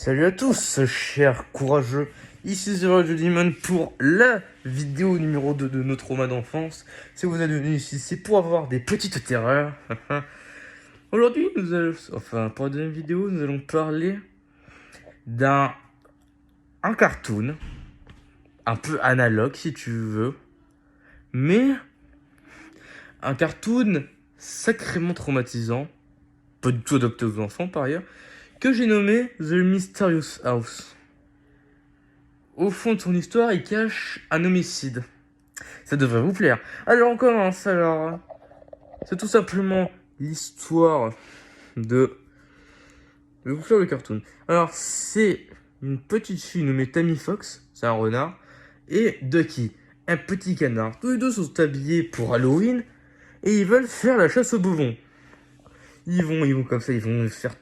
Salut à tous, chers courageux. Ici Zero the Demon pour la vidéo numéro 2 de nos traumas d'enfance. Si vous êtes venu ici, c'est pour avoir des petites terreurs. Aujourd'hui, pour la deuxième vidéo, nous allons parler d'un cartoon, un peu analogue si tu veux, mais un cartoon sacrément traumatisant, pas du tout adapté aux enfants par ailleurs, que j'ai nommé The Mysterious House. Au fond de son histoire, il cache un homicide. Ça devrait vous plaire. Alors on commence. C'est tout simplement l'histoire de... Je vais vous faire le cartoon. Alors, c'est une petite fille nommée Tammy Fox, c'est un renard, et Ducky, un petit canard. Tous les deux sont habillés pour Halloween, et ils veulent faire la chasse aux bonbons. Ils vont comme ça, ils vont faire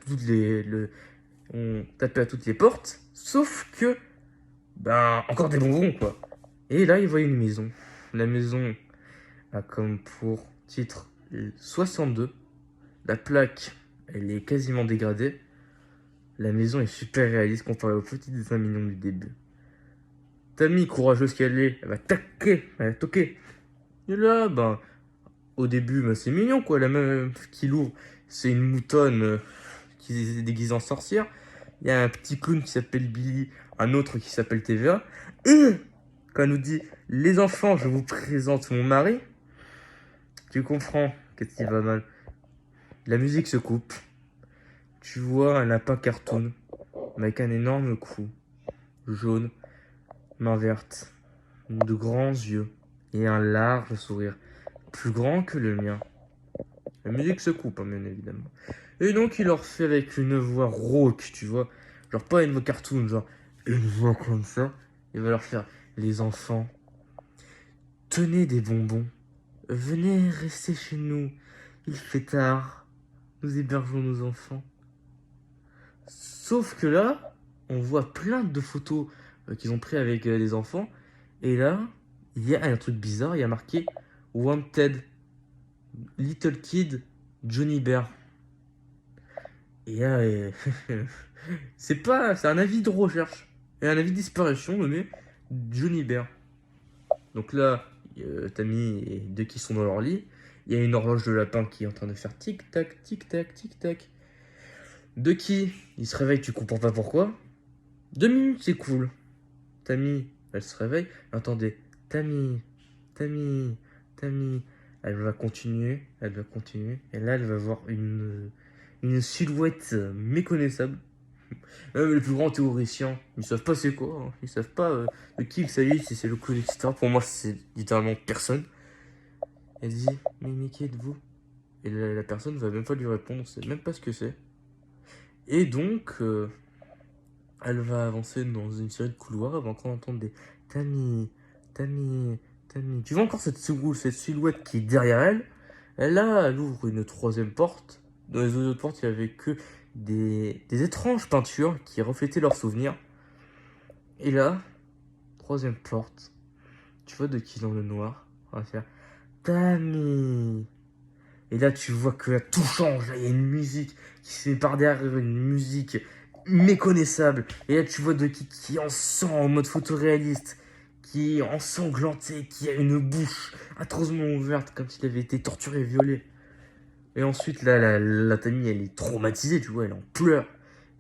on taper à toutes les portes, sauf que, encore des bonbons, quoi. Et là, ils voient une maison. La maison a comme pour titre 62. La plaque, elle est quasiment dégradée. La maison est super réaliste comparée au petit dessin mignon du début. Tammy, courageuse qu'elle est, elle va toquer. Et là, au début, c'est mignon, quoi. La meuf qui l'ouvre, c'est une moutonne qui est déguisée en sorcière. Il y a un petit clown qui s'appelle Billy, un autre qui s'appelle TVA. Et quand elle nous dit, les enfants, je vous présente mon mari, tu comprends qu'est-ce qui va mal. La musique se coupe. Tu vois un lapin cartoon avec un énorme cou, jaune, main verte, de grands yeux et un large sourire, plus grand que le mien. La musique se coupe, bien évidemment. Et donc il leur fait avec une voix rauque, tu vois, genre pas une voix cartoon, genre une voix comme ça. Il va leur faire, les enfants, tenez des bonbons, venez rester chez nous, il fait tard, nous hébergeons nos enfants. Sauf que là, on voit plein de photos qu'ils ont pris avec des enfants. Et là, il y a un truc bizarre. Il y a marqué Wanted, Little Kid, Johnny Bear. Et là, c'est un avis de recherche. Et un avis de disparition nommé Johnny Bear. Donc là, Tammy et Ducky sont dans leur lit. Il y a une horloge de lapin qui est en train de faire tic-tac, tic-tac, tic-tac. Ducky, il se réveille, tu comprends pas pourquoi. 2 minutes, c'est cool. Tammy, elle se réveille. Attendez, Tammy, Tammy, Tammy. Elle va continuer. Et là, elle va voir une silhouette méconnaissable. Même les plus grands théoriciens, ils savent pas c'est quoi. Hein. Ils savent pas de qui il s'agit, si c'est le coup, etc. Pour moi, c'est littéralement personne. Elle dit, mais qui êtes-vous? Et la personne va même pas lui répondre, on sait même pas ce que c'est. Et donc, elle va avancer dans une série de couloirs, elle va encore entendre des Tammy, Tammy, Tammy. Tu vois encore cette silhouette qui est derrière elle. Et là, elle ouvre une troisième porte. Dans les autres portes, il n'y avait que des étranges peintures qui reflétaient leurs souvenirs. Et là, troisième porte. Tu vois de qui dans le noir? On va faire Tammy. Et là, tu vois que là, tout change. Là, il y a une musique qui se met par derrière, une musique méconnaissable. Et là, tu vois de qui est en sang, en mode photoréaliste, qui est ensanglanté, qui a une bouche atrocement ouverte, comme s'il avait été torturé et violé. Et ensuite, là, la Tammy, elle est traumatisée, tu vois, elle en pleure.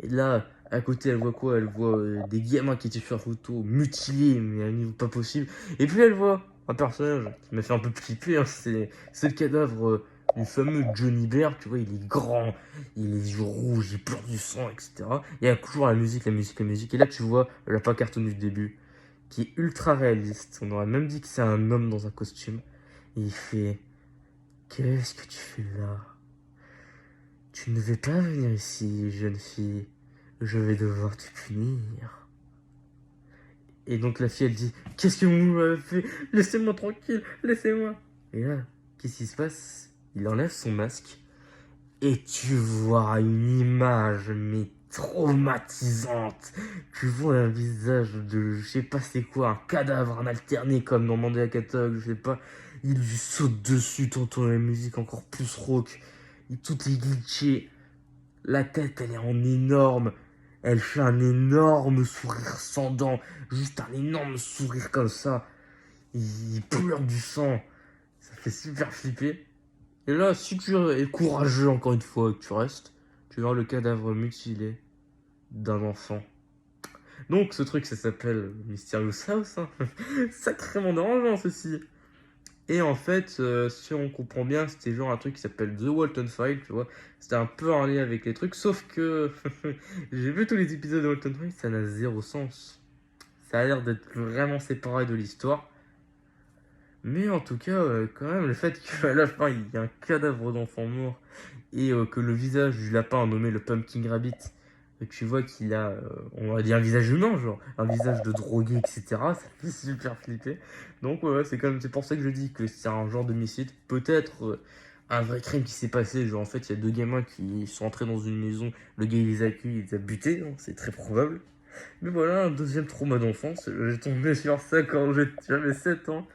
Et là, à côté, elle voit quoi? Elle voit des gamins qui étaient sur la photo, mutilés, mais à un niveau pas possible. Et puis, elle voit un personnage qui m'a fait un peu flipper, hein, c'est le cadavre du fameux Johnny Bear, tu vois, il est grand, il a les yeux rouges, il pleure du sang, etc. Il y a toujours la musique. Et là, tu vois le lapin cartoon du début, qui est ultra réaliste. On aurait même dit que c'est un homme dans un costume. Et il fait, qu'est-ce que tu fais là? Tu ne veux pas venir ici, jeune fille. Je vais devoir te punir. Et donc la fille, elle dit, qu'est-ce que vous m'avez fait? Laissez-moi tranquille, laissez-moi. Et là, qu'est-ce qui se passe? Il enlève son masque. Et tu vois une image, mais traumatisante. Tu vois un visage de, je sais pas c'est quoi, un cadavre, un alterné comme dans Mandela Catalogue, je sais pas. Il lui saute dessus, t'entends la musique encore plus rauque. Et tout est glitché. La tête, elle est en énorme. Elle fait un énorme sourire sans dents. Juste un énorme sourire comme ça. Il pleure du sang. Ça fait super flipper. Et là, si tu es courageux encore une fois que tu restes, tu verras le cadavre mutilé d'un enfant. Donc ce truc, ça s'appelle Mysterious House. Hein. Sacrément dérangeant ceci. Et en fait, si on comprend bien, c'était genre un truc qui s'appelle The Walton File, tu vois. C'était un peu en lien avec les trucs, sauf que j'ai vu tous les épisodes de Walton File, ça n'a zéro sens. Ça a l'air d'être vraiment séparé de l'histoire. Mais en tout cas, quand même, le fait qu'à la fin, il y a un cadavre d'enfant mort et que le visage du lapin nommé le Pumpkin Rabbit, et tu vois qu'il a, on va dire un visage humain, genre un visage de drogué, etc. Ça fait super flipper. Donc ouais, c'est pour ça que je dis que c'est un genre d'homicide. Peut-être un vrai crime qui s'est passé. Genre en fait, il y a deux gamins qui sont entrés dans une maison. Le gars il les a accueillis, il les a butés. Hein, c'est très probable. Mais voilà, un deuxième trauma d'enfance. J'ai tombé sur ça quand j'avais 7 ans.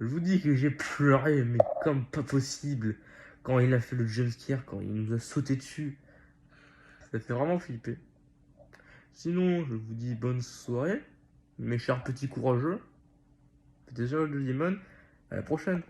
Je vous dis que j'ai pleuré, mais comme pas possible. Quand il a fait le jumpscare, quand il nous a sauté dessus. Ça fait vraiment flipper. Sinon, je vous dis bonne soirée, mes chers petits courageux. C'était déjà le Limon. À la prochaine.